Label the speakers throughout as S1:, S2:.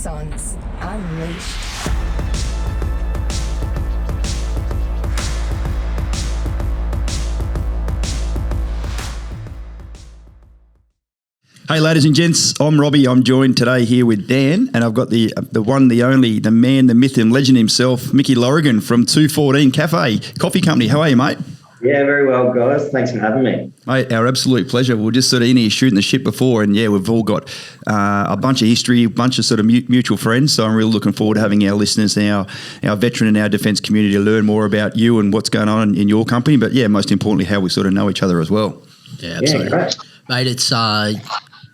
S1: Axons Unleashed.
S2: Hey, ladies and gents, I'm Robbie. I'm joined today here with Dan, and I've got the one, the only, the man, the myth and legend himself, Mickey Lorrigan from 214 Cafe Coffee Company. How are you, mate?
S3: Yeah, very well, guys. Thanks for having me.
S2: Mate, our absolute pleasure. We're just sort of in here shooting the shit before, and yeah, we've all got a bunch of history, a bunch of sort of mutual friends, so I'm really looking forward to having our listeners, our veteran and our defence community to learn more about you and what's going on in your company, but yeah, most importantly, how we sort of know each other as well.
S4: Yeah, absolutely.
S3: Yeah, great.
S4: Mate,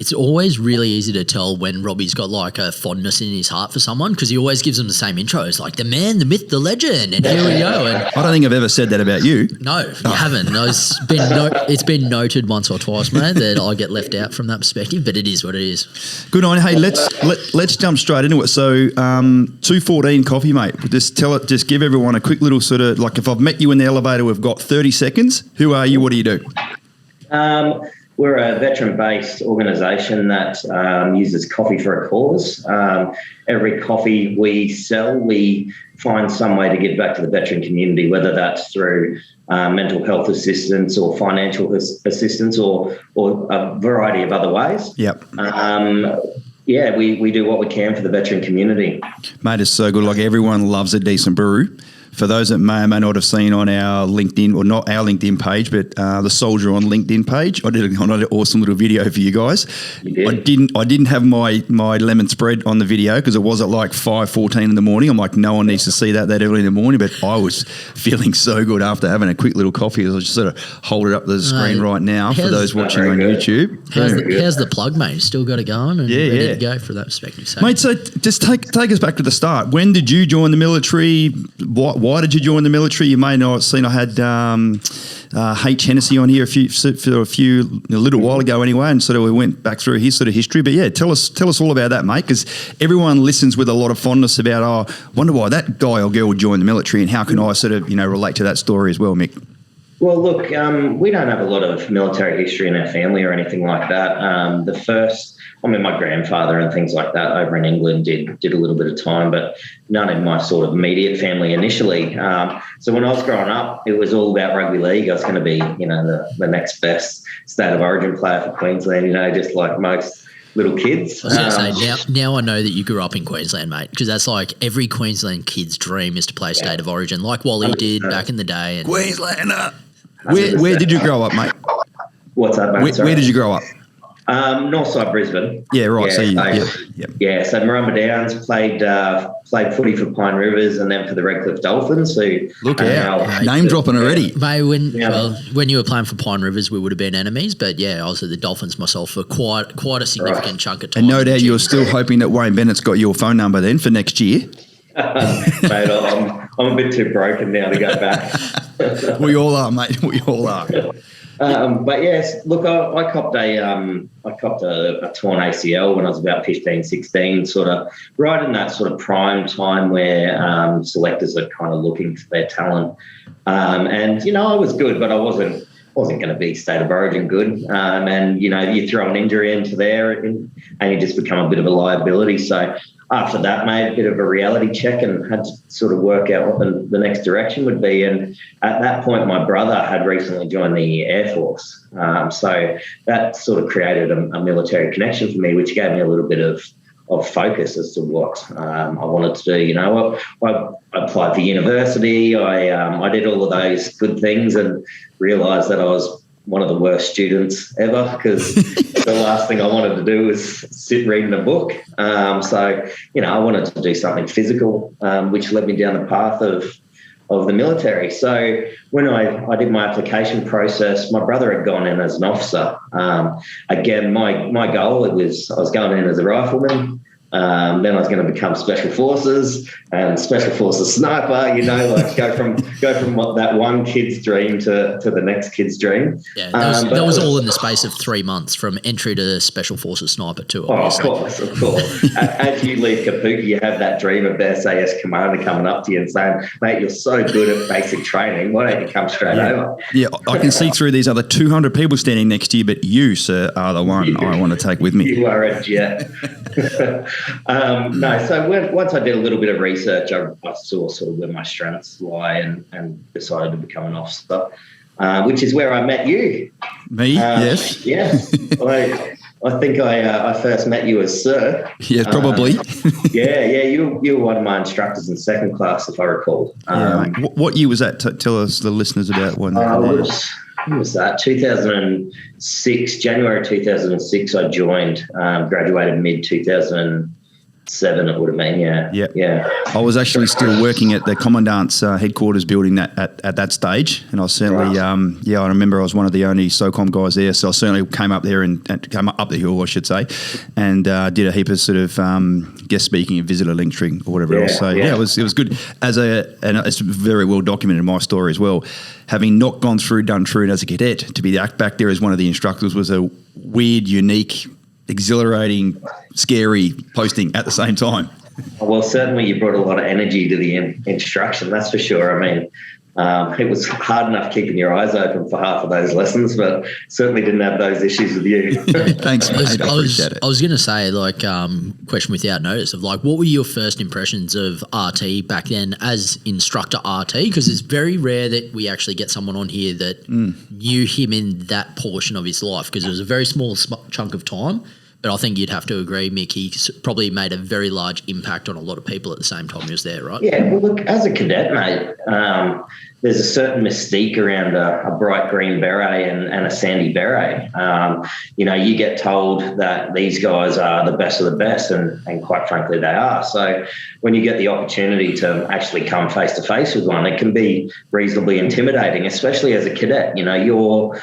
S4: it's always really easy to tell when Robbie's got like a fondness in his heart for someone because he always gives them the same intro. It's like the man, the myth, the legend, and here we go. And
S2: I don't think I've ever said that about you.
S4: no, you haven't. No, it's been noted once or twice, mate, that I get left out from that perspective, but it is what it is.
S2: Good on. Hey, let's jump straight into it. So, 214 Coffee, mate. Just give everyone a quick little sort of, like, if I've met you in the elevator, we've got 30 seconds. Who are you? What do you do?
S3: We're a veteran-based organisation that uses coffee for a cause. Every coffee we sell, we find some way to give back to the veteran community, whether that's through mental health assistance or financial assistance or a variety of other ways.
S2: Yep.
S3: Yeah, we do what we can for the veteran community.
S2: Mate, it's so good. Like, everyone loves a decent brew. For those that may or may not have seen on our LinkedIn, or not our LinkedIn page, but the Soldier on LinkedIn page, I did an awesome little video for you guys.
S3: You did?
S2: I didn't have my lemon spread on the video because it was at like 5:14 in the morning. I'm like, no one needs to see that early in the morning, but I was feeling so good after having a quick little coffee. I'll just sort of hold it up to the screen right now for those watching on YouTube.
S4: How's the plug, mate? Still got it going and ready to go for that perspective. So.
S2: Mate, so just take us back to the start. When did you join the military? Why did you join the military? You may not have seen I had H. Hennessy on here a little while ago anyway, and sort of we went back through his sort of history. But yeah, tell us all about that, mate, because everyone listens with a lot of fondness about, wonder why that guy or girl joined the military, and how can I sort of, relate to that story as well, Mick?
S3: Well, look, we don't have a lot of military history in our family or anything like that. My grandfather and things like that over in England did a little bit of time, but none in my sort of immediate family initially. So when I was growing up, it was all about rugby league. I was going to be, the next best state of origin player for Queensland, just like most little kids.
S4: I was going to say, now I know that you grew up in Queensland, mate, because that's like every Queensland kid's dream is to play state of origin, like Wally did back in the day. And
S2: Queenslander. Where did you grow up, mate?
S3: What's that, mate?
S2: Where did you grow up?
S3: Northside Brisbane.
S2: Yeah, right.
S3: So Marumba Downs played footy for Pine Rivers and then for the Redcliffe Dolphins. So
S2: look out, name dropping already.
S4: Mate, when you were playing for Pine Rivers, we would have been enemies, but yeah, I was at the Dolphins myself for quite a significant chunk of time.
S2: And no doubt you're still hoping that Wayne Bennett's got your phone number then for next year.
S3: Mate, I'm a bit too broken now to go back.
S2: We all are, mate. We all are.
S3: But yes, look, I copped a torn ACL when I was about 15, 16, sort of right in that sort of prime time where selectors are kind of looking for their talent. And I was good, but I wasn't going to be state of origin good. And you throw an injury into there and you just become a bit of a liability. So after that, made a bit of a reality check and had to sort of work out what the next direction would be. And at that point, my brother had recently joined the Air Force. So that sort of created a military connection for me, which gave me a little bit of focus as to what I wanted to do. I applied for university. I did all of those good things and realised that I was one of the worst students ever because the last thing I wanted to do was sit reading a book. So I wanted to do something physical, which led me down the path of the military. So when I did my application process, my brother had gone in as an officer. Again, my goal, I was going in as a rifleman. Then I was going to become Special Forces and Special Forces sniper, go from that one kid's dream to the next kid's dream.
S4: Yeah, that was all in the space of 3 months from entry to Special Forces sniper too. Obviously.
S3: Of course. As you leave Kapuka, you have that dream of the SAS commander coming up to you and saying, mate, you're so good at basic training, why don't you come straight over?
S2: Yeah, I can see through these other 200 people standing next to you, but you, sir, are the one I want to take with me.
S3: You are a jet. No, so once I did a little bit of research, I saw sort of where my strengths lie and decided to become an officer, which is where I met you.
S2: Me? Yes.
S3: Yes. I think I first met you as Sir.
S2: Yes, probably.
S3: Yeah. You were one of my instructors in second class, if I recall.
S2: What year was that? Tell us, the listeners, about when
S3: was that? 2006, January 2006, I joined, graduated mid-2007, it would have been, yeah.
S2: I was actually still working at the Commandant's headquarters building at that stage, and I certainly, I remember I was one of the only SOCOM guys there, so I certainly came up there and came up the hill, I should say, and did a heap of sort of guest speaking and visitor lecturing or whatever else. So it was good. And it's very well documented in my story as well. Having not gone through Dundroon as a cadet, to be back there as one of the instructors was a weird, unique, exhilarating, scary posting at the same time.
S3: Well, certainly you brought a lot of energy to the instruction, that's for sure. I mean, it was hard enough keeping your eyes open for half of those lessons, but certainly didn't have those issues with you.
S2: Thanks, mate. I appreciate it.
S4: I was going to say, question without notice of what were your first impressions of RT back then as instructor RT? Because it's very rare that we actually get someone on here that knew him in that portion of his life, because it was a very small chunk of time. But I think you'd have to agree, Mick, he probably made a very large impact on a lot of people at the same time he was there, right?
S3: Yeah, well, look, as a cadet, mate, there's a certain mystique around a bright green beret and a sandy beret. You get told that these guys are the best of the best, and quite frankly, they are. So when you get the opportunity to actually come face to face with one, it can be reasonably intimidating, especially as a cadet. You are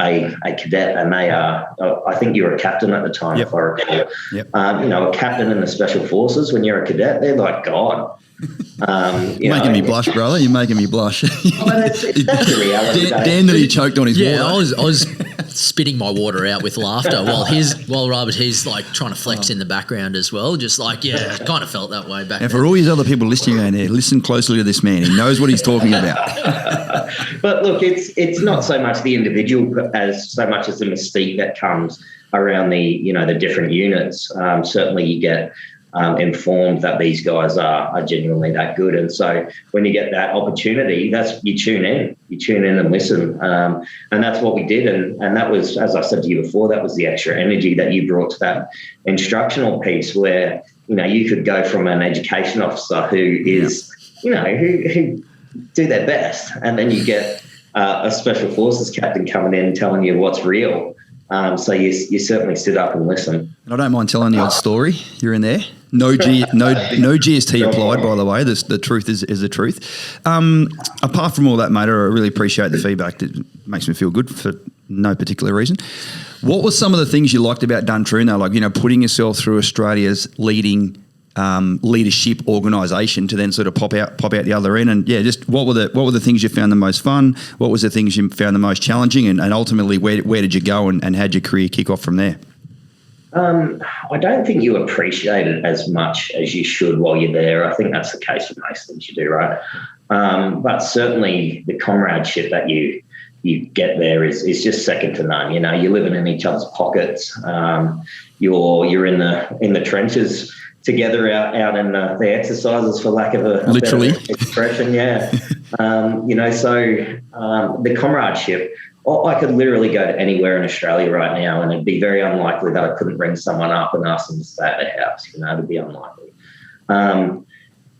S3: a cadet, and they are. I think you were a captain at the time, if I recall.
S2: Yep.
S3: A captain in the Special Forces. When you're a cadet, they're like God.
S2: You're making me blush, brother. You're making me blush.
S3: That's the reality.
S2: Dan nearly choked on his water.
S4: I was spitting my water out with laughter while Robert's trying to flex in the background as well. Just kind of felt that way back.
S2: And for all these other people listening around there, listen closely to this man. He knows what he's talking about.
S3: But look, it's not so much the individual as so much as the mystique that comes around the different units. Certainly, you get informed that these guys are genuinely that good, and so when you get that opportunity, you tune in and listen, and that's what we did, and that was, as I said to you before, that was the extra energy that you brought to that instructional piece, where you could go from an education officer who is who do their best, and then you get a special forces captain coming in telling you what's real. So you certainly stood up and listened.
S2: And I don't mind telling the odd story. You're in there. No GST applied, by the way. The truth is the truth. Apart from all that, mate, I really appreciate the feedback. It makes me feel good for no particular reason. What were some of the things you liked about Dundroon, though? Putting yourself through Australia's leading leadership organisation to then sort of pop out the other end, and just what were the things you found the most fun? What was the things you found the most challenging, and ultimately where did you go and how'd your career kick off from there?
S3: I don't think you appreciate it as much as you should while you're there. I think that's the case with most things you do, right? But certainly the comradeship that you get there is just second to none. You're living in each other's pockets. You're in the trenches together out in the exercises, for lack of a
S2: literally
S3: better expression. So the comradeship. I could literally go to anywhere in Australia right now, and it'd be very unlikely that I couldn't ring someone up and ask them to stay at their house. It'd be unlikely.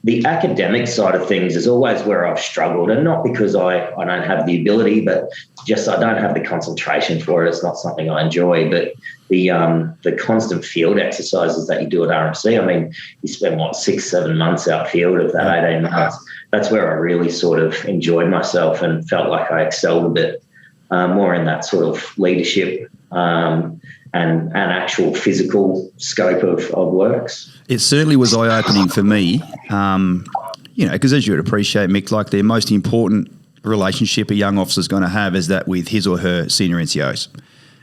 S3: The academic side of things is always where I've struggled, and not because I don't have the ability, but just I don't have the concentration for it. It's not something I enjoy. But the constant field exercises that you do at RMC, I mean, you spend 6-7 months out field of that 18 months. That's where I really sort of enjoyed myself and felt like I excelled a bit. More in that sort of leadership and actual physical scope of works.
S2: It certainly was eye-opening for me, because as you would appreciate, Mick, the most important relationship a young officer's going to have is that with his or her senior NCOs.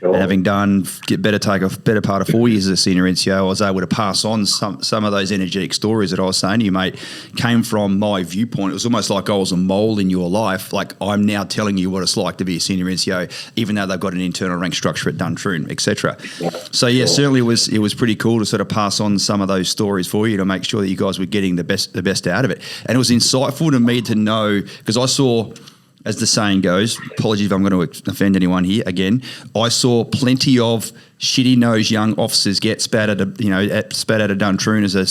S2: And having done better part of 4 years as a senior NCO, I was able to pass on some of those energetic stories that I was saying to you, mate, came from my viewpoint. It was almost like I was a mole in your life. Like, I'm now telling you what it's like to be a senior NCO, even though they've got an internal rank structure at Duntroon, etc. So yeah, certainly it was pretty cool to sort of pass on some of those stories for you to make sure that you guys were getting the best out of it. And it was insightful to me to know, because I saw, as the saying goes, apologies if I'm going to offend anyone here again, I saw plenty of shitty-nosed young officers get spat out of Duntroon as a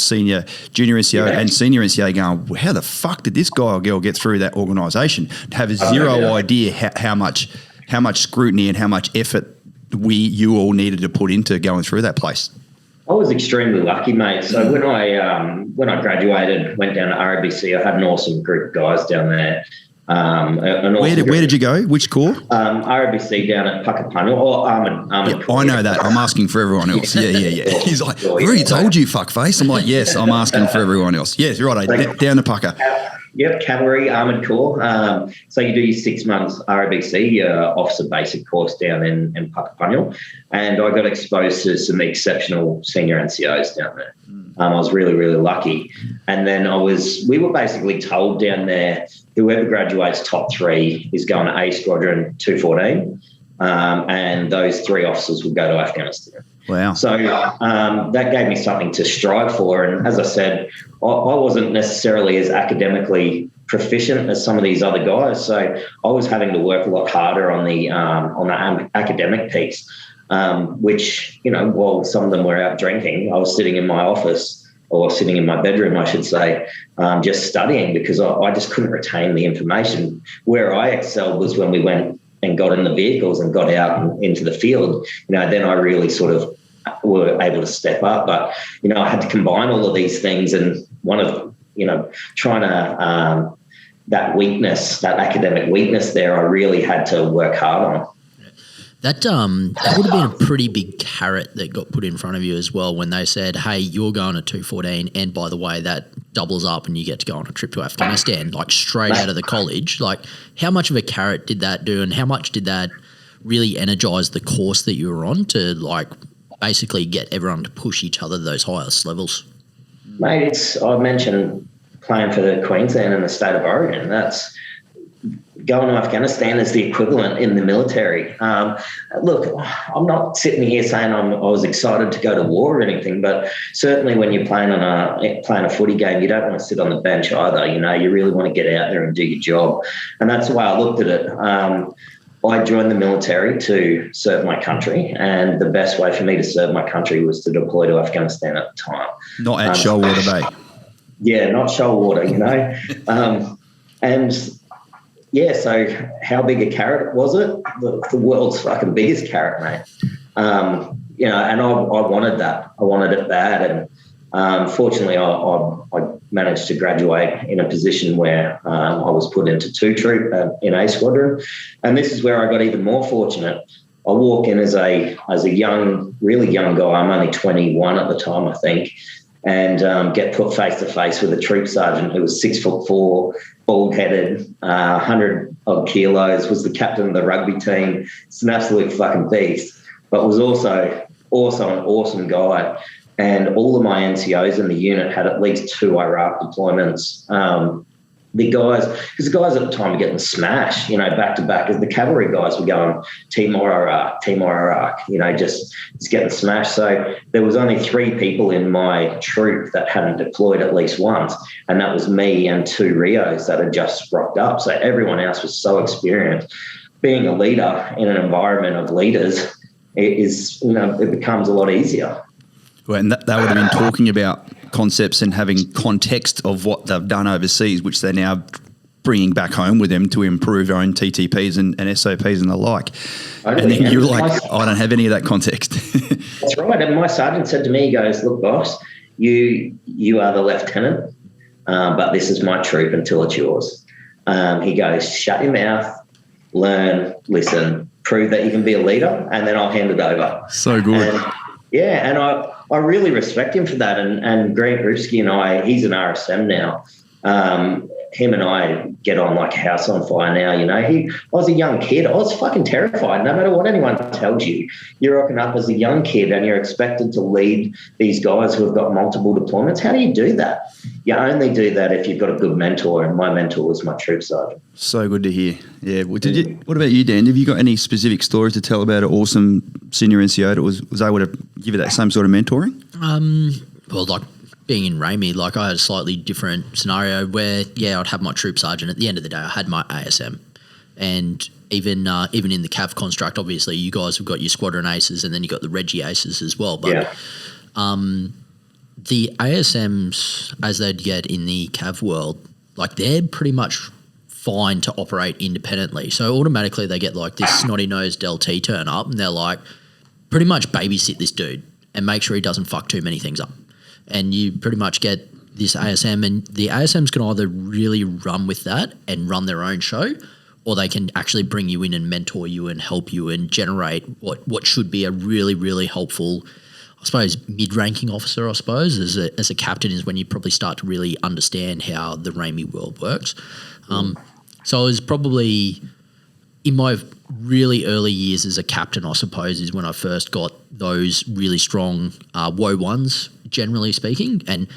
S2: junior NCO and senior NCO going, well, how the fuck did this guy or girl get through that organisation? To have zero idea how much scrutiny and how much effort you all needed to put into going through that place.
S3: I was extremely lucky, mate. So when I graduated, went down to RABC, I had an awesome group of guys down there.
S2: Where did you go? Which corps?
S3: RABC down at Puckapunyal, or Armoured Corps.
S2: I know that. I'm asking for everyone else. Yeah. He's like, I already told you, fuckface. I'm like, yes, I'm asking for everyone else. Yes, right. Down the Pucka.
S3: Yep, Cavalry, Armoured Corps. So you do your 6 months RABC, your officer basic course down in Puckapunyal, and I got exposed to some exceptional senior NCOs down there. I was really, really lucky. And then we were basically told down there, whoever graduates top 3 is going to A Squadron 214, and those 3 officers will go to Afghanistan.
S2: Wow.
S3: So that gave me something to strive for. And as I said, I wasn't necessarily as academically proficient as some of these other guys. So I was having to work a lot harder on the academic piece. Which, while some of them were out drinking, I was sitting in my office, or sitting in my bedroom, I should say, just studying, because I just couldn't retain the information. Where I excelled was when we went and got in the vehicles and got out and into the field. Then I really sort of were able to step up. But, I had to combine all of these things, and one of, trying to, that weakness, that academic weakness there, I really had to work hard on.
S4: That would have been a pretty big carrot that got put in front of you as well when they said, hey, you're going to 214, and by the way, that doubles up and you get to go on a trip to Afghanistan, like straight out of the college. Like, how much of a carrot did that do, and how much did that really energise the course that you were on to, like, basically get everyone to push each other to those highest levels?
S3: Mate, I mentioned playing for the Queensland and the state of Oregon. That's going to Afghanistan is the equivalent in the military. Look, I'm not sitting here saying I was excited to go to war or anything, but certainly when you're playing a footy game, you don't want to sit on the bench either. You really want to get out there and do your job. And that's the way I looked at it. I joined the military to serve my country, and the best way for me to serve my country was to deploy to Afghanistan at the time.
S2: Not at Shoalwater Bay.
S3: Yeah, not Shoalwater, And yeah, so how big a carrot was it? The world's fucking biggest carrot, mate. And I wanted that. I wanted it bad. And fortunately, I managed to graduate in a position where I was put into 2 Troop in A Squadron. And this is where I got even more fortunate. I walk in as a young, really young guy. I'm only 21 at the time, I think, and get put face to face with a troop sergeant who was 6'4", bald-headed, 100 odd kilos, was the captain of the rugby team. It's an absolute fucking beast, but was also an awesome guy. And all of my NCOs in the unit had at least 2 Iraq deployments. The guys at the time were getting smashed, back to back. As the cavalry guys were going Timor, Iraq, just getting smashed. So there was only 3 people in my troop that hadn't deployed at least once, and that was me and 2 Rios that had just rocked up. So everyone else was so experienced. Being a leader in an environment of leaders it becomes a lot easier.
S2: Well, and that would have been talking about concepts and having context of what they've done overseas, which they're now bringing back home with them to improve their own TTPs and SOPs and the like. And then you're like, I don't have any of that context.
S3: That's right. And my sergeant said to me, he goes, look, boss, you are the lieutenant, but this is my troop until it's yours. He goes, shut your mouth, learn, listen, prove that you can be a leader, and then I'll hand it over.
S2: So good.
S3: And I really respect him for that. And Grant Rufsky and he's an RSM now. him and I get on like a house on fire now. You know, I was a young kid. I was fucking terrified. No matter what anyone tells you, you're rocking up as a young kid and you're expected to lead these guys who have got multiple deployments. How do you do that? You only do that if you've got a good mentor, and my mentor was my troop sergeant.
S2: So good to hear. Yeah. Well, what about you, Dan? Have you got any specific stories to tell about an awesome senior NCO that was able to give you that same sort of mentoring?
S4: Well, like being in Ramey, like I had a slightly different scenario where, I'd have my troop sergeant. At the end of the day, I had my ASM. And even in the CAV construct, obviously, you guys have got your squadron aces and then you got the Reggie aces as well. But the ASMs, as they'd get in the CAV world, like they're pretty much fine to operate independently. So automatically they get like this snotty-nosed LT turn up and they're like, pretty much babysit this dude and make sure he doesn't fuck too many things up. And you pretty much get this ASM, and the ASMs can either really run with that and run their own show, or they can actually bring you in and mentor you and help you and generate what should be a really, really helpful, I suppose, mid-ranking officer, I suppose, as a captain is when you probably start to really understand how the Ramey world works. So I was probably in my really early years as a captain, I suppose, is when I first got those really strong WO ones, generally speaking, and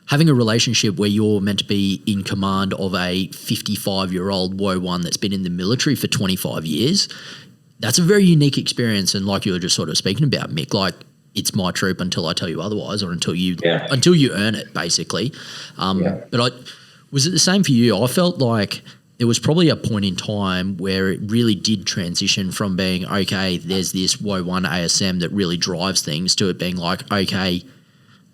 S4: having a relationship where you're meant to be in command of a 55-year-old WO one that's been in the military for 25 years, that's a very unique experience. And like you were just sort of speaking about, Mick, like it's my troop until I tell you otherwise, or until you earn it, basically. But was it the same for you? I felt like there was probably a point in time where it really did transition from being, okay, there's this WO1 ASM that really drives things, to it being like, okay,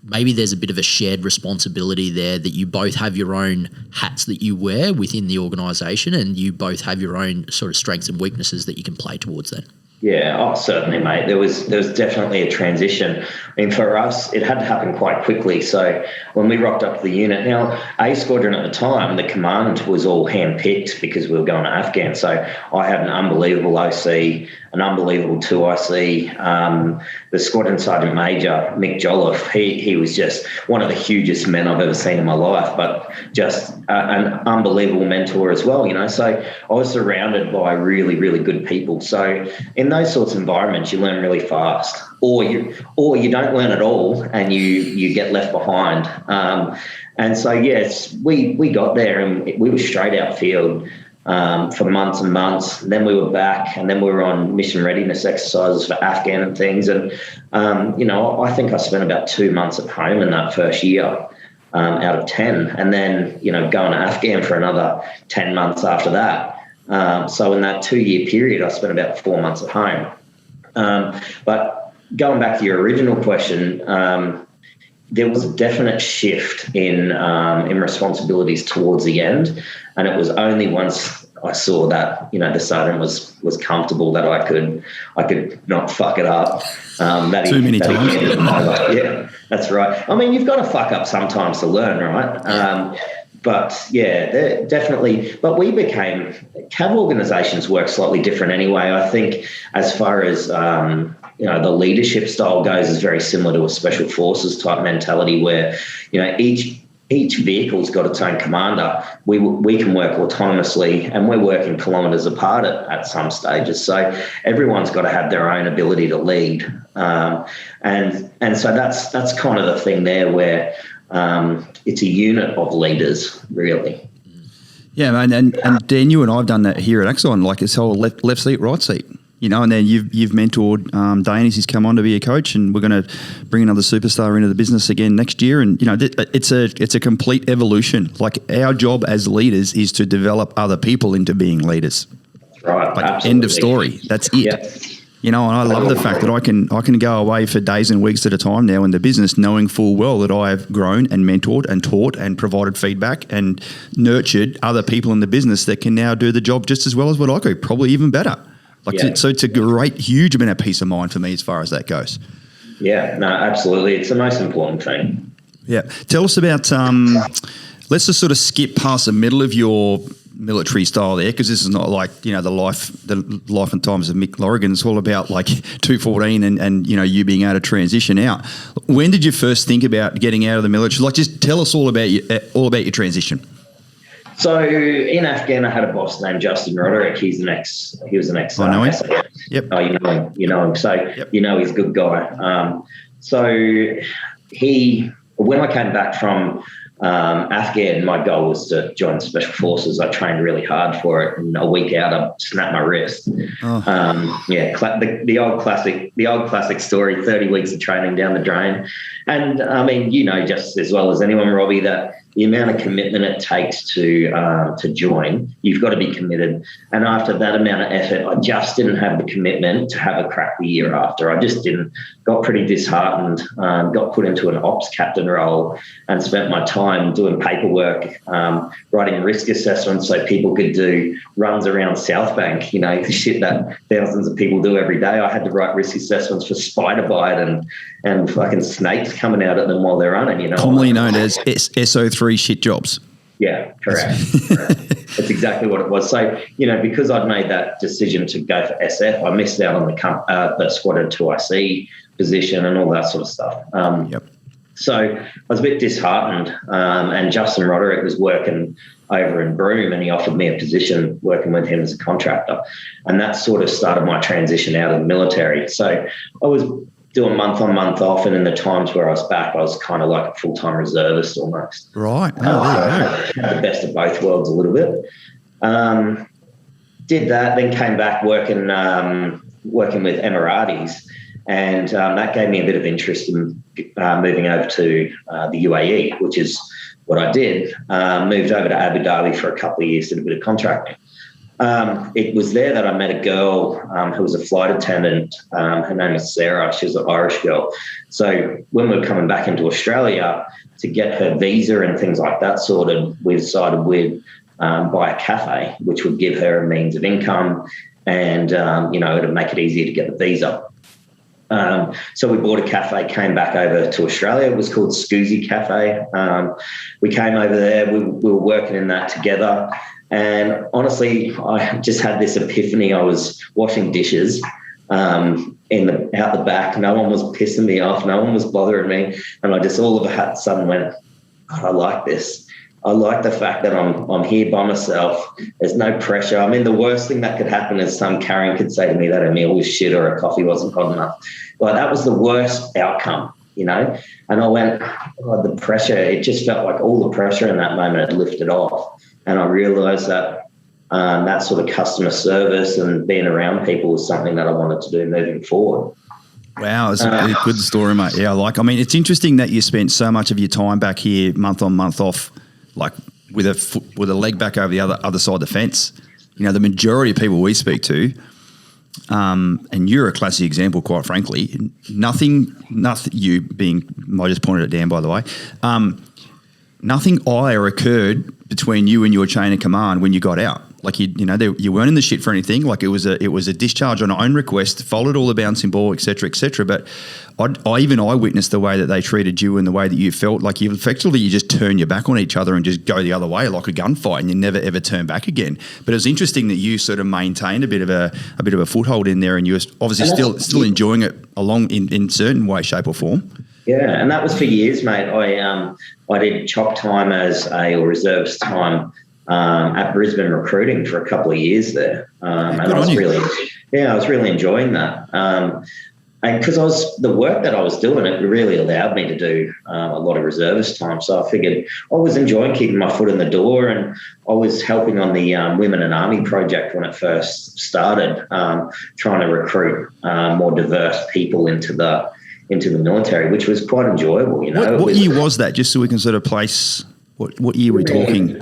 S4: maybe there's a bit of a shared responsibility there, that you both have your own hats that you wear within the organisation, and you both have your own sort of strengths and weaknesses that you can play towards then.
S3: Yeah, certainly, mate. There was definitely a transition. I mean, for us, it had to happen quite quickly. So when we rocked up to the unit, now A Squadron at the time, the command was all hand-picked because we were going to Afghan. So I had an unbelievable OC, an unbelievable 2IC. The Squadron Sergeant Major, Mick Jolliffe, he was just one of the hugest men I've ever seen in my life, but just an unbelievable mentor as well, you know. So I was surrounded by really, really good people. So in those sorts of environments, you learn really fast, or you don't learn at all and you get left behind. And so, yes, we got there and we were straight outfield for months and months. Then we were back, and then we were on mission readiness exercises for Afghan and things. And, I think I spent about 2 months at home in that first year out of 10. And then, going to Afghan for another 10 months after that. So in that 2-year period, I spent about 4 months at home. But going back to your original question, there was a definite shift in responsibilities towards the end, and it was only once I saw that the sergeant was comfortable that I could not fuck it up.
S2: Too many times.
S3: Yeah, that's right. I mean, you've got to fuck up sometimes to learn, right? But yeah, definitely. But we became CAV organisations work slightly different anyway. I think as far as the leadership style goes, is very similar to a special forces type mentality where each vehicle's got its own commander. We can work autonomously, and we're working kilometres apart at some stages. So everyone's got to have their own ability to lead, and so that's kind of the thing there where. It's a unit of leaders, really.
S2: Yeah, man, and Dan, you and I have done that here at Axon, like this whole left seat, right seat, and then you've mentored Dane as he's come on to be a coach, and we're going to bring another superstar into the business again next year, and it's a complete evolution. Like our job as leaders is to develop other people into being leaders.
S3: Right.
S2: Like
S3: Absolutely.
S2: End of story. That's it.
S3: Yeah.
S2: And I love the fact that I can go away for days and weeks at a time now in the business, knowing full well that I have grown and mentored and taught and provided feedback and nurtured other people in the business that can now do the job just as well as what I could, probably even better. So it's a great, huge amount of peace of mind for me as far as that goes.
S3: Yeah, no, absolutely. It's the most important thing.
S2: Yeah. Tell us about, let's just sort of skip past the middle of your military style there, because this is not like the life and times of Mick Lorrigan. It's all about like 214 and you being able to transition out. When did you first think about getting out of the military? Like, just tell us all about your transition.
S3: So in Afghan, I had a boss named Justin Roderick. He was an ex.
S2: I know him.
S3: SAS.
S2: Yep.
S3: Oh, you know him. So you know he's a good guy. So when I came back from Afghan, my goal was to join Special Forces. I trained really hard for it, and a week out, I snapped my wrist. The old classic story: 30 weeks of training down the drain. And I mean, you know, just as well as anyone, Robbie, that the amount of commitment it takes to join, you've got to be committed. And after that amount of effort, I just didn't have the commitment to have a crack the year after. I just didn't. Got pretty disheartened. Got put into an ops captain role and spent my time doing paperwork, writing risk assessments so people could do runs around South Bank. You know, the shit that thousands of people do every day. I had to write risk assessments for spider bite and fucking snakes coming out at them while they're running. You know,
S2: commonly known as SO3 shit jobs.
S3: Yeah, correct. That's exactly what it was. So, you know, because I'd made that decision to go for SF, I missed out on the Squadron 2IC position and all that sort of stuff. So I was a bit disheartened, and Justin Roderick was working over in Broome, and he offered me a position working with him as a contractor, and that sort of started my transition out of the military. So I was doing month on, month off, and in the times where I was back, I was kind of like a full-time reservist almost.
S2: Right.
S3: Had the best of both worlds a little bit. Did that, then came back working with Emiratis, and that gave me a bit of interest in moving over to the UAE, which is what I did. Moved over to Abu Dhabi for a couple of years, did a bit of contracting. It was there that I met a girl who was a flight attendant. Her name is Sarah. She was an Irish girl. So when we were coming back into Australia to get her visa and things like that sorted, we decided we'd buy a cafe, which would give her a means of income and, you know, it'd make it easier to get the visa. So we bought a cafe, came back over to Australia. It was called Scoozy Cafe. We came over there. We were working in that together. And honestly, I just had this epiphany. I was washing dishes out the back. No one was pissing me off. No one was bothering me. And I just all of a sudden went, God, I like this. I like the fact that I'm here by myself. There's no pressure. I mean, the worst thing that could happen is some Karen could say to me that a meal was shit or a coffee wasn't hot enough. But that was the worst outcome, you know. And I went, God, the pressure, it just felt like all the pressure in that moment had lifted off. And I realised that that sort of customer service and being around people was something that I wanted to do moving forward.
S2: Wow, it's a good story, mate. Yeah, I mean, it's interesting that you spent so much of your time back here, month on, month off, like with a leg back over the other side of the fence. You know, the majority of people we speak to, and you're a classic example, quite frankly. Nothing. You being, I just pointed at Dan, by the way. Nothing ire occurred between you and your chain of command when you got out. Like you weren't in the shit for anything. Like it was a discharge on own request, followed all the bouncing ball, et cetera, et cetera. But I witnessed the way that they treated you and the way that you felt. Like you just turn your back on each other and just go the other way like a gunfight, and you never ever turn back again. But it was interesting that you sort of maintained a bit of a foothold in there, and you were obviously still enjoying it along in certain way, shape, or form.
S3: Yeah, and that was for years, mate. I did chop time or reserves time at Brisbane recruiting for a couple of years there, and I was really enjoying that. And because the work that I was doing, it really allowed me to do a lot of reservist time. So I figured I was enjoying keeping my foot in the door, and I was helping on the Women in Army project when it first started, trying to recruit more diverse people into the military, which was quite enjoyable. You know,
S2: what year was that? Just so we can sort of place what year we're talking.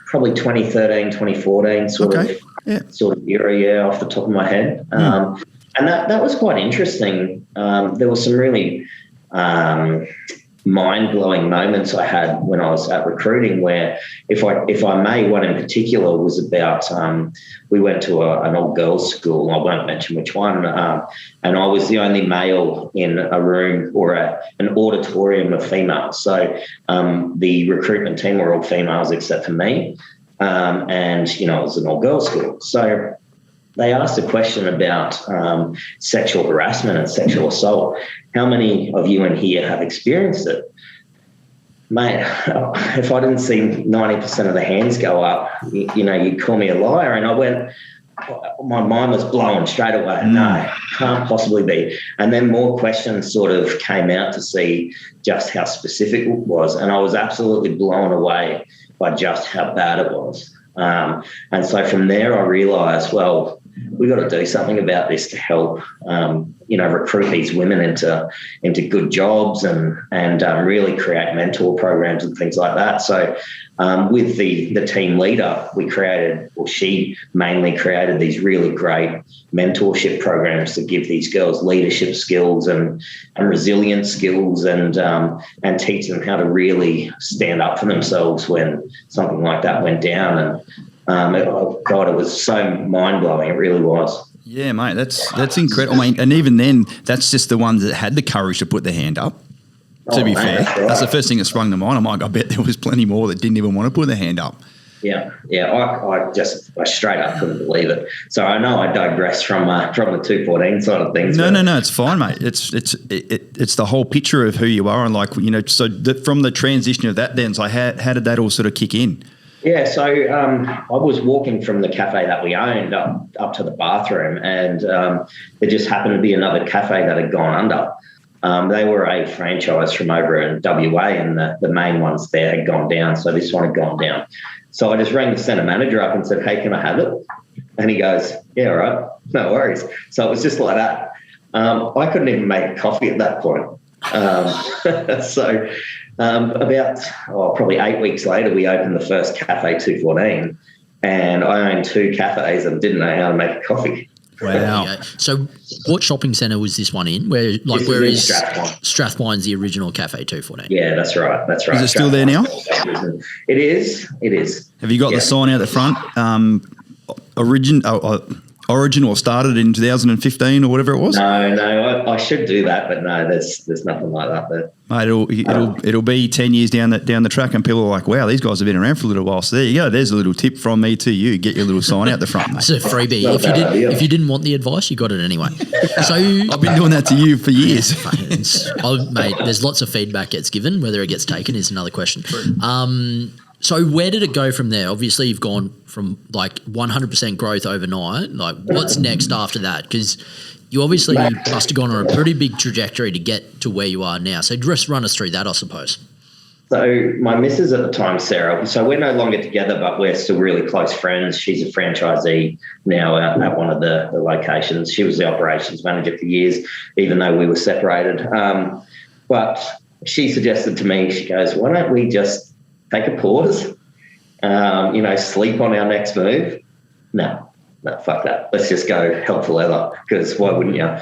S3: Probably 2013, 2014 sort of era, off the top of my head. And that was quite interesting. There were some really mind-blowing moments I had when I was at recruiting where, if I may, one in particular was about we went to an all-girls school. I won't mention which one. And I was the only male in a room or an auditorium of females. So the recruitment team were all females except for me. And, you know, it was an all-girls school. So they asked a question about sexual harassment and sexual assault. How many of you in here have experienced it? Mate, if I didn't see 90% of the hands go up, you'd call me a liar. And I went, my mind was blown straight away. No, can't possibly be. And then more questions sort of came out to see just how specific it was. And I was absolutely blown away by just how bad it was. And so from there, I realised, well, we've got to do something about this to help, recruit these women into good jobs and really create mentor programs and things like that. So with the team leader, she mainly created these really great mentorship programs to give these girls leadership skills and resilience skills and teach them how to really stand up for themselves when something like that went down. And it was so mind-blowing. It really was.
S2: Yeah, mate, that's incredible. I mean, and even then, that's just the ones that had the courage to put their hand up. To be fair, that's the first thing that sprung to mind. I'm like, I bet there was plenty more that didn't even want to put their hand up.
S3: Yeah. I straight up couldn't believe it. So I know I digress from the 214 side of things.
S2: No, it's fine, mate. It's the whole picture of who you are, and from the transition of that, then, so how did that all sort of kick in?
S3: Yeah, so I was walking from the cafe that we owned up to the bathroom, and there just happened to be another cafe that had gone under. They were a franchise from over in WA, and the main ones there had gone down, so this one had gone down. So I just rang the centre manager up and said, hey, can I have it? And he goes, yeah, all right, no worries. So it was just like that. I couldn't even make a coffee at that point. About probably 8 weeks later, we opened the first Cafe 214, and I owned two cafes and didn't know how to make a coffee.
S4: Wow. So what shopping centre was this one in? Where is Strathwine's the original Cafe 214?
S3: Yeah, that's right.
S2: Is it still there now?
S3: It is.
S2: Have you got the sign out the front? Origin or started in 2015 or whatever it was?
S3: No, I should do that, but no, there's nothing like that there.
S2: Mate, it'll be 10 years down the track, and people are like, wow, these guys have been around for a little while. So there you go. There's a little tip from me to you. Get your little sign out the front, mate.
S4: It's a freebie. If you didn't want the advice, you got it anyway. So
S2: I've been doing that to you for years.
S4: Mate, there's lots of feedback gets given. Whether it gets taken is another question. So where did it go from there? Obviously, you've gone from like 100% growth overnight. Like, what's next after that? Because you obviously must have gone on a pretty big trajectory to get to where you are now. So just run us through that, I suppose.
S3: So my missus at the time, Sarah, so we're no longer together, but we're still really close friends. She's a franchisee now at one of the locations. She was the operations manager for years, even though we were separated. But she suggested to me, she goes, why don't we just take a pause, sleep on our next move? No, fuck that. Let's just go hell for leather, because why wouldn't you?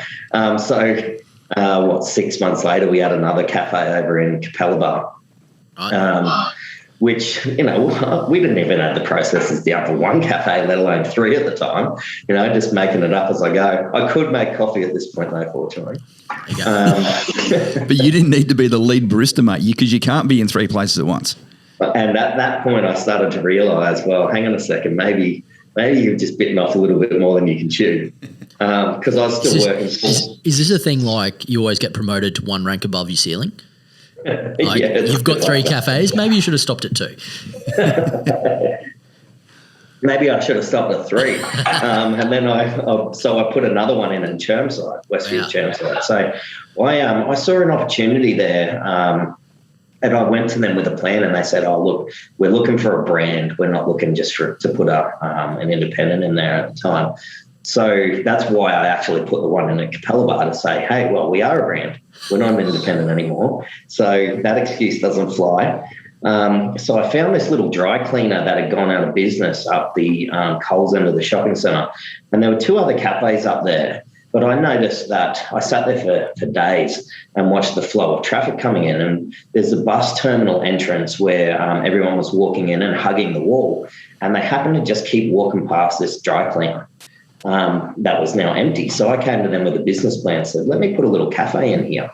S3: 6 months later, we had another cafe over in Capella Bar, which, we didn't even have the processes down for one cafe, let alone three at the time, just making it up as I go. I could make coffee at this point, though, fortunately.
S2: But you didn't need to be the lead barista, mate, because you can't be in three places at once.
S3: And at that point, I started to realise, well, hang on a second, maybe you've just bitten off a little bit more than you can chew, because I was still working.
S4: Is this a thing like you always get promoted to one rank above your ceiling? Like, you've got three cafes, maybe you should have stopped at two.
S3: Maybe I should have stopped at three. And then I put another one in Chermside, Westfield Chermside. So I saw an opportunity there. And I went to them with a plan, and they said, oh, look, we're looking for a brand. We're not looking just to put an independent in there at the time. So that's why I actually put the one in a Capella Bar to say, hey, well, we are a brand. We're not an independent anymore. So that excuse doesn't fly. So I found this little dry cleaner that had gone out of business up the Coles end of the shopping centre. And there were two other cafes up there. But I noticed that I sat there for days and watched the flow of traffic coming in, and there's a bus terminal entrance where everyone was walking in and hugging the wall, and they happened to just keep walking past this dry cleaner that was now empty. So I came to them with a business plan and said, let me put a little cafe in here.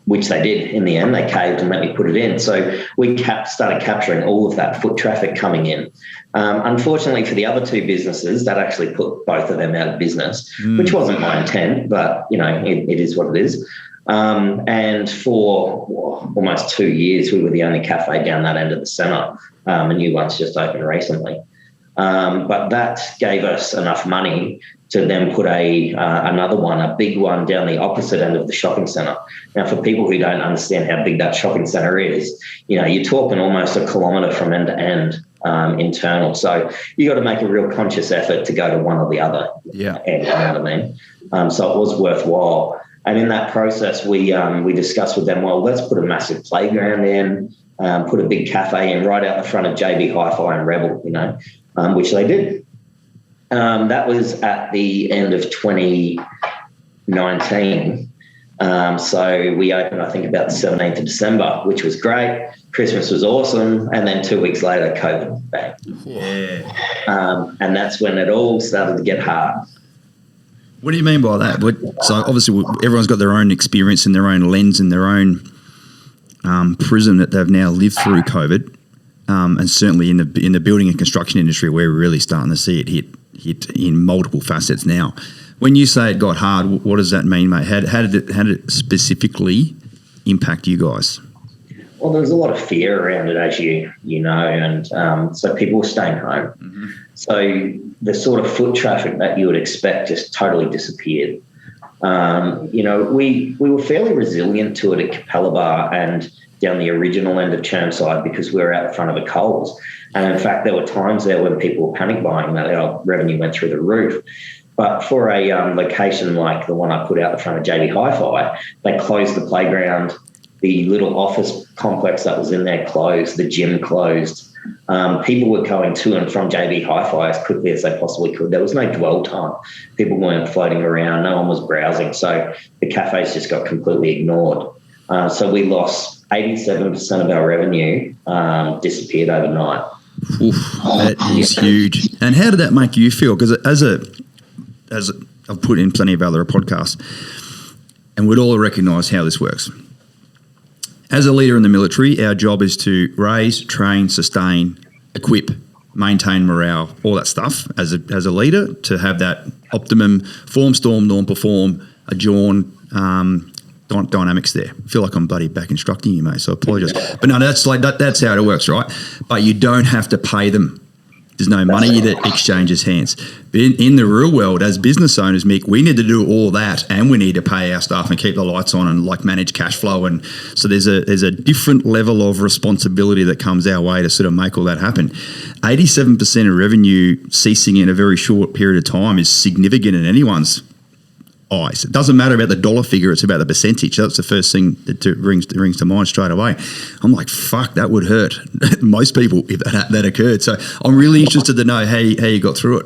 S3: which they did in the end. They caved and let me put it in. So we started capturing all of that foot traffic coming in. Unfortunately for the other two businesses, that actually put both of them out of business, which wasn't my intent, but, it is what it is. And for almost 2 years, we were the only cafe down that end of the centre. A new one's just opened recently. But that gave us enough money to then put another one, a big one, down the opposite end of the shopping centre. Now, for people who don't understand how big that shopping centre is, you're talking almost a kilometre from end to end internal. So you got to make a real conscious effort to go to one or the other.
S2: Yeah.
S3: You know what I mean? So it was worthwhile. And in that process, we discussed with them, well, let's put a massive playground in, put a big cafe in right out the front of JB Hi-Fi and Rebel, which they did. That was at the end of 2019. So we opened, I think, about the 17th of December, which was great. Christmas was awesome. And then 2 weeks later, COVID, bang.
S2: Yeah.
S3: And that's when it all started to get hard.
S2: What do you mean by that? So obviously everyone's got their own experience and their own lens and their own prism that they've now lived through COVID. And certainly in the building and construction industry, we're really starting to see it hit in multiple facets now. When you say it got hard, what does that mean, mate? How did it specifically impact you guys?
S3: Well, there was a lot of fear around it, as you know, and so people were staying home. Mm-hmm. So the sort of foot traffic that you would expect just totally disappeared. We were fairly resilient to it at Capella Bar and down the original end of Chermside because we were out the front of a Coles. And in fact, there were times there when people were panic buying that our revenue went through the roof. But for a location like the one I put out the front of JB Hi-Fi, they closed the playground, the little office complex that was in there closed, the gym closed. People were going to and from JB Hi-Fi as quickly as they possibly could. There was no dwell time. People weren't floating around. No one was browsing. So the cafes just got completely ignored. So we lost 87% of our revenue, disappeared overnight.
S2: Oof, that is huge. And how did that make you feel? Because as I've put in plenty of other podcasts, and we'd all recognise how this works. As a leader in the military, our job is to raise, train, sustain, equip, maintain morale, all that stuff as a leader, to have that optimum form, storm, norm, perform, adjourn, dynamics there. I feel like I'm bloody back instructing you, mate, so I apologise. But no, that's how it works, right? But you don't have to pay them. There's no money that exchanges hands. But in the real world, as business owners, Mick, we need to do all that, and we need to pay our staff and keep the lights on and manage cash flow. And so there's a different level of responsibility that comes our way to sort of make all that happen. 87% of revenue ceasing in a very short period of time is significant in anyone's eyes. It doesn't matter about the dollar figure, it's about the percentage. That's the first thing that rings to mind straight away. I'm like, fuck, that would hurt most people if that occurred. So I'm really interested to know how you got through it.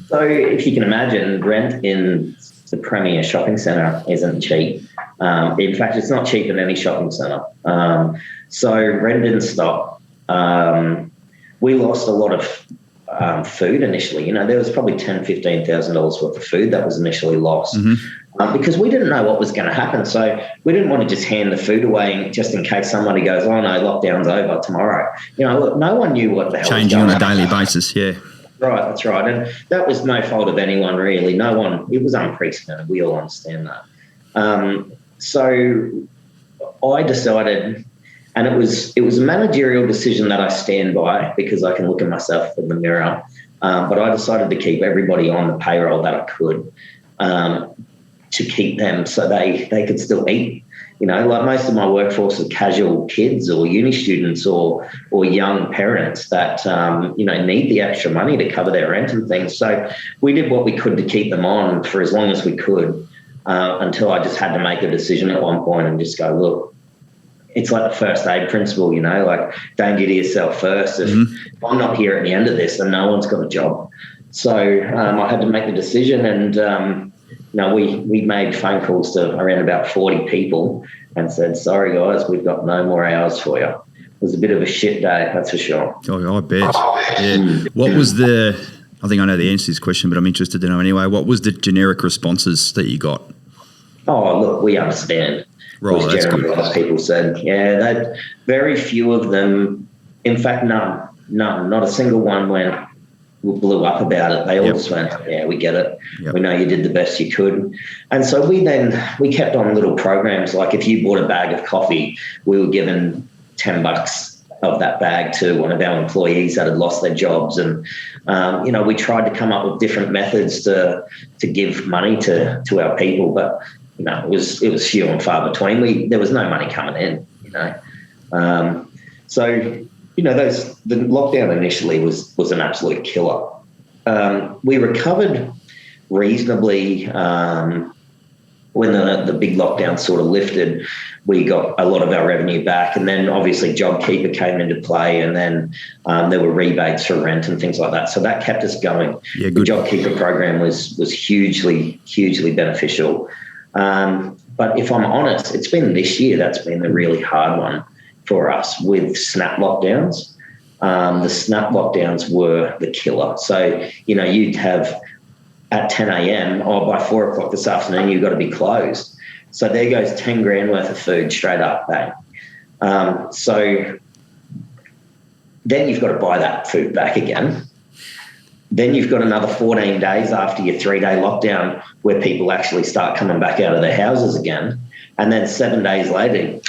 S2: So
S3: if you can imagine, rent in the premier shopping centre isn't cheap. In fact, it's not cheap in any shopping centre. So rent didn't stop. We lost a lot of food initially. There was probably $10,000-$15,000 worth of food that was initially lost, because we didn't know what was going to happen. So we didn't want to just hand the food away just in case somebody goes, oh no, lockdown's over tomorrow. Look, no one knew what the hell
S2: changing
S3: was
S2: on
S3: going
S2: a daily basis. Yeah,
S3: right, that's right. And that was no fault of anyone really. No one. It was unprecedented. We all understand that. So I decided. And it was a managerial decision that I stand by because I can look at myself in the mirror. But I decided to keep everybody on the payroll that I could, to keep them so they could still eat. Like most of my workforce are casual kids or uni students or young parents that, need the extra money to cover their rent and things. So we did what we could to keep them on for as long as we could, until I just had to make a decision at one point and just go, look, it's like the first aid principle, danger to yourself first. If I'm not here at the end of this, then no one's got a job. So I had to make the decision, and we made phone calls to around about 40 people and said, sorry guys, we've got no more hours for you. It was a bit of a shit day, that's for sure.
S2: Oh, I bet. Yeah. What was I think I know the answer to this question, but I'm interested to know anyway, what was the generic responses that you got?
S3: Oh, look, we understand.
S2: Right,
S3: was
S2: that's
S3: generally
S2: good.
S3: what people said. Yeah, that very few of them, in fact, none, not a single one blew up about it. They all just went, yeah, we get it.
S2: Yep.
S3: We know you did the best you could. And so we kept on little programs. Like if you bought a bag of coffee, we were given $10 of that bag to one of our employees that had lost their jobs. And, we tried to come up with different methods to give money to our people. But, it was few and far between. There was no money coming in, So, the lockdown initially was an absolute killer. We recovered reasonably when the big lockdown sort of lifted. We got a lot of our revenue back, and then obviously JobKeeper came into play, and then there were rebates for rent and things like that. So that kept us going.
S2: Yeah,
S3: the
S2: good.
S3: JobKeeper program was hugely, hugely beneficial. But if I'm honest, it's been this year that's been the really hard one for us with snap lockdowns. The snap lockdowns were the killer. So, you'd have at 10 a.m., by 4 o'clock this afternoon, you've got to be closed. So there goes 10 grand worth of food straight up, bang. So then you've got to buy that food back again. Then you've got another 14 days after your 3-day lockdown where people actually start coming back out of their houses again. And then 7 days later,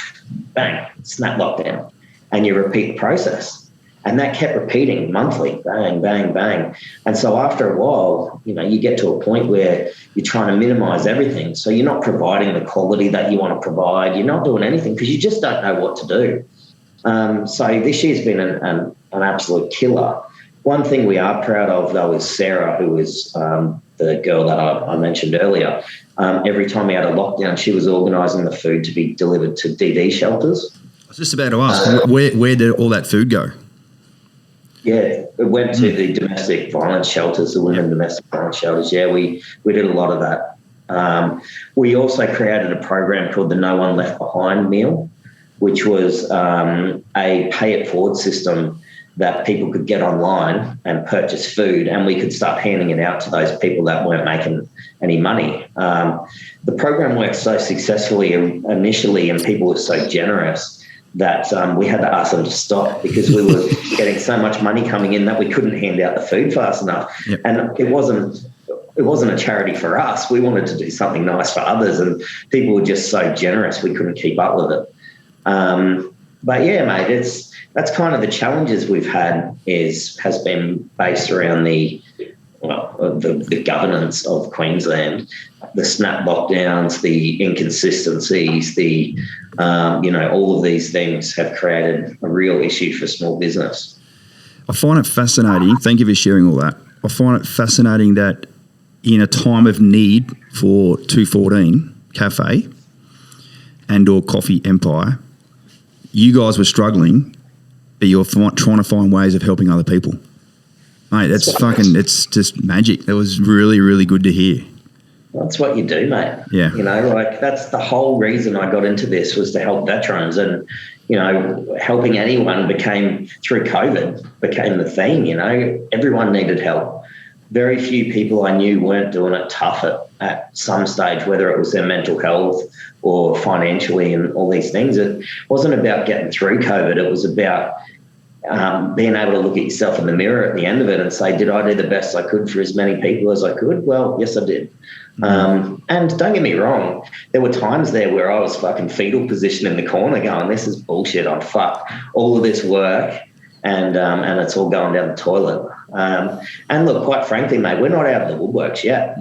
S3: bang, snap lockdown. And you repeat the process. And that kept repeating monthly, bang, bang, bang. And so after a while, you get to a point where you're trying to minimize everything. So you're not providing the quality that you want to provide. You're not doing anything because you just don't know what to do. So this year's been an absolute killer. One thing we are proud of, though, is Sarah, who was the girl that I mentioned earlier. Every time we had a lockdown, she was organising the food to be delivered to DD shelters.
S2: I was just about to ask, where did all that food go?
S3: Yeah, it went to the domestic violence shelters, the women domestic violence shelters. Yeah, we did a lot of that. We also created a program called the No One Left Behind meal, which was a pay-it-forward system that people could get online and purchase food, and we could start handing it out to those people that weren't making any money. The program worked so successfully initially, and people were so generous that we had to ask them to stop because we were getting so much money coming in that we couldn't hand out the food fast enough.
S2: Yep.
S3: And it wasn't a charity for us. We wanted to do something nice for others, and people were just so generous we couldn't keep up with it. But yeah, mate, that's kind of the challenges we've had has been based around the governance of Queensland, the snap lockdowns, the inconsistencies, all of these things have created a real issue for small business.
S2: I find it fascinating. Thank you for sharing all that. I find it fascinating that in a time of need for 214 Cafe and or Coffee Empire, you guys were struggling, but you're trying to find ways of helping other people. Mate, it's just magic. That was really, really good to hear.
S3: That's what you do, mate.
S2: Yeah.
S3: That's the whole reason I got into this was to help veterans, and, helping anyone through COVID became the theme. Everyone needed help. Very few people I knew weren't doing it tough at some stage, whether it was their mental health or financially and all these things. It wasn't about getting through COVID. It was about being able to look at yourself in the mirror at the end of it and say, did I do the best I could for as many people as I could? Well, yes, I did. And don't get me wrong, there were times there where I was fucking fetal position in the corner going, this is bullshit, I'm fucked. All of this work and it's all going down the toilet. And look, quite frankly, mate, we're not out of the woodworks yet.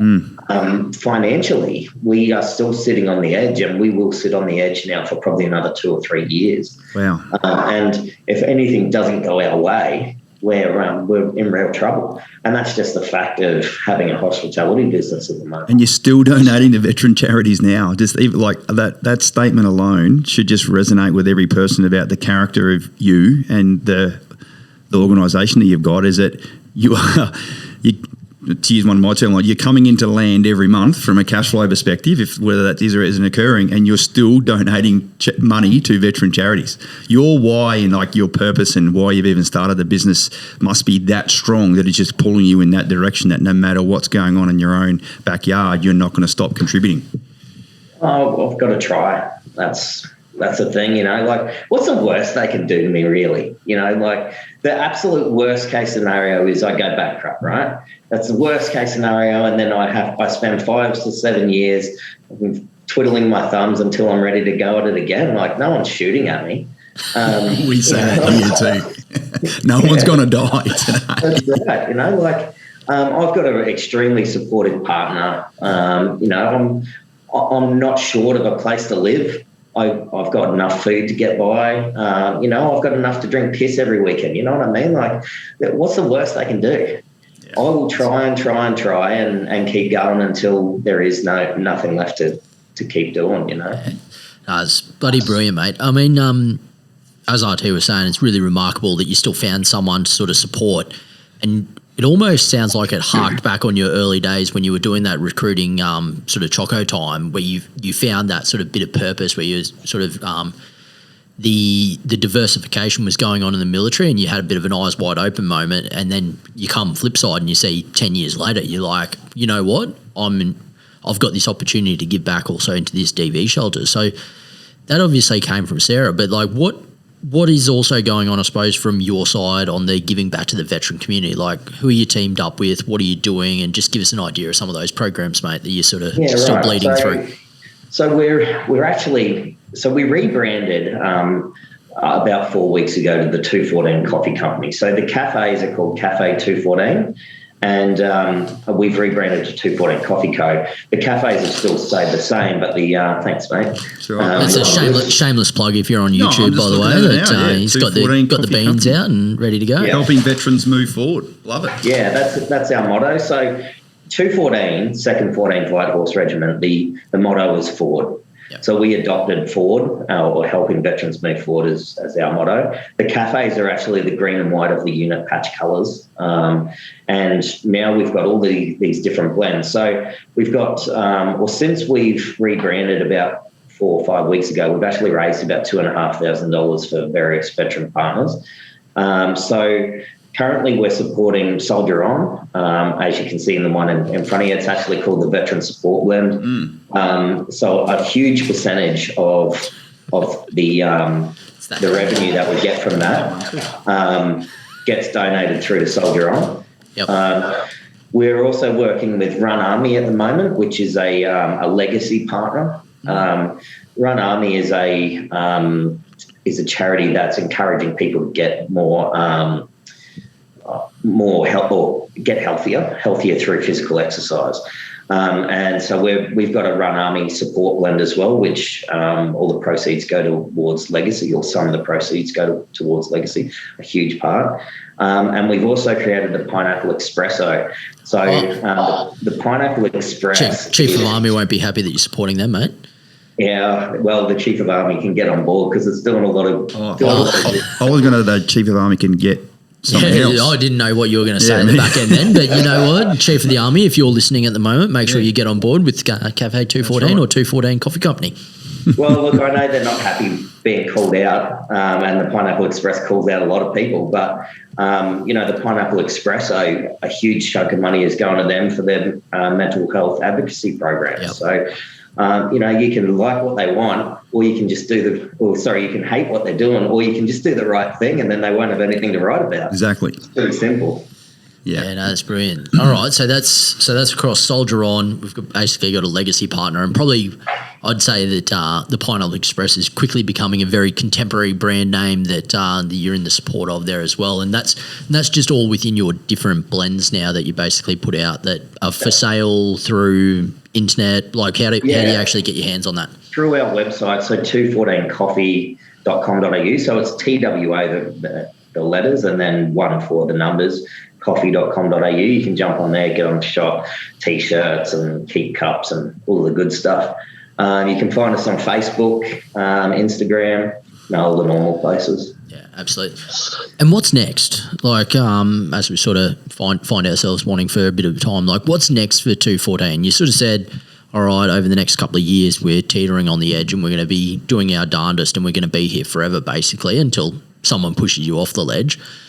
S3: Financially, we are still sitting on the edge, and we will sit on the edge now for probably another 2 or 3 years.
S2: Wow.
S3: And if anything doesn't go our way, we're in real trouble. And that's just the fact of having a hospitality business at the moment.
S2: And you're still donating to veteran charities now. Just even like that statement alone should just resonate with every person about the character of you and the organisation that you've got. Is that you are, to use one of my term, like you're coming into land every month from a cash flow perspective, whether that is or isn't occurring, and you're still donating money to veteran charities. Your why and like your purpose and why you've even started the business must be that strong that it's just pulling you in that direction, that no matter what's going on in your own backyard, you're not going to stop contributing.
S3: Oh, I've got to try. That's the thing, you know. Like, what's the worst they can do to me, really? You know, like the absolute worst case scenario is I go bankrupt, right? That's the worst case scenario, and then I spend 5 to 7 years twiddling my thumbs until I'm ready to go at it again. Like, no one's shooting at me.
S2: We say that here too. No one's going to die today.
S3: That's right. You know, like I've got an extremely supportive partner. You know, I'm not short of a place to live. I've got enough food to get by. You know, I've got enough to drink piss every weekend. You know what I mean? Like, what's the worst they can do? Yeah. I will try and keep going until there is nothing left to keep doing, you know.
S4: It's bloody brilliant, mate. I mean, as RT was saying, it's really remarkable that you still found someone to sort of support, and it almost sounds like it harked back on your early days when you were doing that recruiting sort of choco time, where you found that sort of bit of purpose, where you sort of the diversification was going on in the military, and you had a bit of an eyes wide open moment, and then you come flip side and you see 10 years later, you're like, you know what, I've got this opportunity to give back also into this DV shelter. So that obviously came from Sarah, but like what is also going on, I suppose, from your side on the giving back to the veteran community? Like, who are you teamed up with? What are you doing? And just give us an idea of some of those programs, mate, that you're sort of still bleeding through.
S3: So we're actually, we rebranded about 4 weeks ago to the 214 Coffee Company. So the cafes are called Cafe 214. And we've rebranded to 214 Coffee Co. The cafes have still stayed the same, but the thanks, mate.
S2: Sure.
S4: That's a shameless plug if you're on YouTube, by the way. That he's got the beans out and ready to go.
S2: Yeah. Helping veterans move forward. Love it.
S3: Yeah, that's our motto. So 214, 2nd 14th Light Horse Regiment. The motto is forward. Yep. So we adopted forward, or helping veterans move forward as our motto. The cafes are actually the green and white of the unit patch colours. And now we've got all these different blends. So we've got, since we've rebranded about 4 or 5 weeks ago, we've actually raised about $2,500 for various veteran partners. So currently we're supporting Soldier On. As you can see in the one in front of you, it's actually called the Veteran Support Blend. So a huge percentage of the revenue that we get from that gets donated through to Soldier On. Yep. We're also working with Run Army at the moment, which is a legacy partner. Run Army is a charity that's encouraging people to get more help or get healthier through physical exercise. And so we've got a Run Army support blend as well, which all the proceeds go towards legacy, or some of the proceeds go towards legacy, a huge part. And we've also created the Pineapple Espresso. So the Pineapple Express...
S4: Chief of Army won't be happy that you're supporting them, mate.
S3: Yeah, well, the Chief of Army can get on board because it's doing a lot of...
S2: I was going to the Chief of Army can get something else.
S4: I didn't know what you were going to say at the back end then, but you know what, Chief of the Army, if you're listening at the moment, make sure you get on board with Cafe 214 or 214 Coffee Company.
S3: Well, look, I know they're not happy being called out, and the Pineapple Express calls out a lot of people, but, the Pineapple Espresso, a huge chunk of money is going to them for their mental health advocacy program. Yep. So, you can like what they want, or you can just you can hate what they're doing, or you can just do the right thing, and then they won't have anything to write about.
S2: Exactly.
S3: It's pretty simple.
S4: Yeah, no, that's brilliant. All right, so that's across Soldier On. We've basically got a legacy partner, and probably I'd say that the Pineapple Express is quickly becoming a very contemporary brand name that you're in the support of there as well. And that's just all within your different blends now that you basically put out that are for sale through internet. Like, how do you actually get your hands on that?
S3: Through our website, so 214coffee.com.au. So it's TWA, the letters, and then 1 for the numbers. Coffee.com.au. You can jump on there, get on the shop, T-shirts and keep cups and all the good stuff. You can find us on Facebook, Instagram, all the normal places.
S4: Yeah, absolutely. And what's next? Like, as we sort of find ourselves wanting for a bit of time, like, what's next for 214? You sort of said, all right, over the next couple of years, we're teetering on the edge and we're going to be doing our darndest and we're going to be here forever, basically, until someone pushes you off the ledge.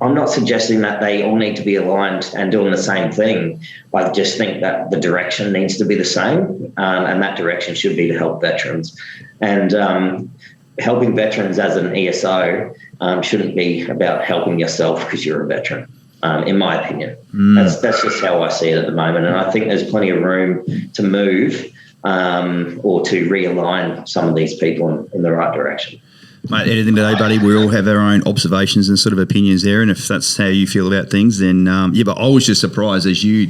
S3: I'm not suggesting that they all need to be aligned and doing the same thing. I just think that the direction needs to be the same, and that direction should be to help veterans. And helping veterans as an ESO shouldn't be about helping yourself because you're a veteran, in my opinion. That's just how I see it at the moment. And I think there's plenty of room to move or to realign some of these people in the right direction.
S2: Mate, at the end of the day, buddy, we all have our own observations and sort of opinions there, and if that's how you feel about things, then but I was just surprised as you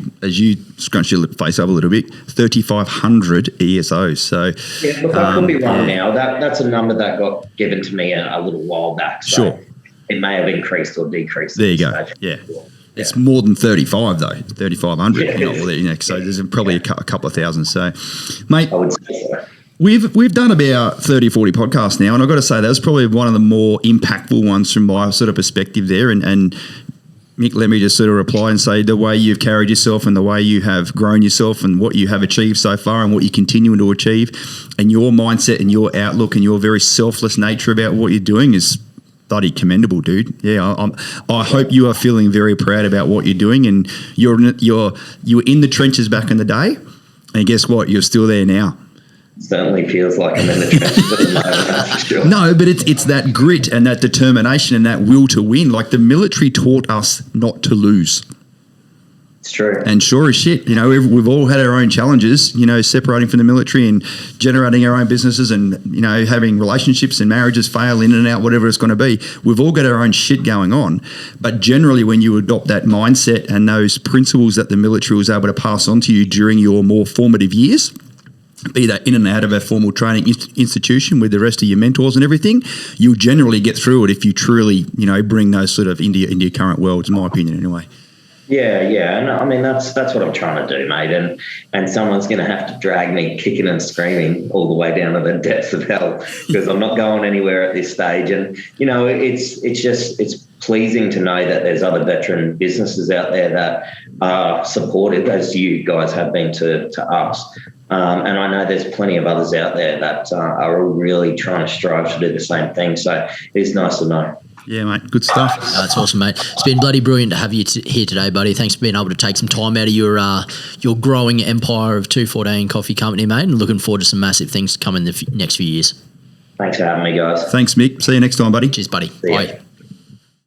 S2: scrunch your face up a little bit, 3,500 ESOs. So
S3: yeah, look, I could be wrong now. That's a number that got given to me a little while back. So
S2: sure,
S3: it may have increased or decreased.
S2: There you go. Yeah. It's more than 35 though, 3,500. So there's probably a couple of thousand. So, mate,
S3: I would say so.
S2: We've done about 30 or 40 podcasts now, and I've got to say that was probably one of the more impactful ones from my sort of perspective there. And Mick, let me just sort of reply and say the way you've carried yourself and the way you have grown yourself and what you have achieved so far and what you're continuing to achieve and your mindset and your outlook and your very selfless nature about what you're doing is bloody commendable, dude. Yeah, I hope you are feeling very proud about what you're doing, and you were in the trenches back in the day, and guess what? You're still there now.
S3: Certainly feels like I'm in the trenches at the moment, that's for sure.
S2: No, but it's that grit and that determination and that will to win. Like the military taught us not to lose.
S3: It's true.
S2: And sure as shit, we've all had our own challenges, separating from the military and generating our own businesses and, having relationships and marriages fail in and out, whatever it's going to be. We've all got our own shit going on. But generally, when you adopt that mindset and those principles that the military was able to pass on to you during your more formative years, be that in and out of a formal training institution with the rest of your mentors and everything, you'll generally get through it if you truly, bring those sort of into your current world, in my opinion anyway.
S3: Yeah, and I mean that's what I'm trying to do, mate. And someone's going to have to drag me kicking and screaming all the way down to the depths of hell because I'm not going anywhere at this stage. And it's pleasing to know that there's other veteran businesses out there that are supportive, as you guys have been to us. And I know there's plenty of others out there that are all really trying to strive to do the same thing. So it's nice to know.
S2: Yeah, mate. Good stuff.
S4: That's awesome, mate. It's been bloody brilliant to have you here today, buddy. Thanks for being able to take some time out of your growing empire of 214 Coffee Company, mate, and looking forward to some massive things to come in the next few years.
S3: Thanks for having me, guys.
S2: Thanks, Mick. See you next time, buddy.
S4: Cheers, buddy.
S3: See ya.
S4: Bye.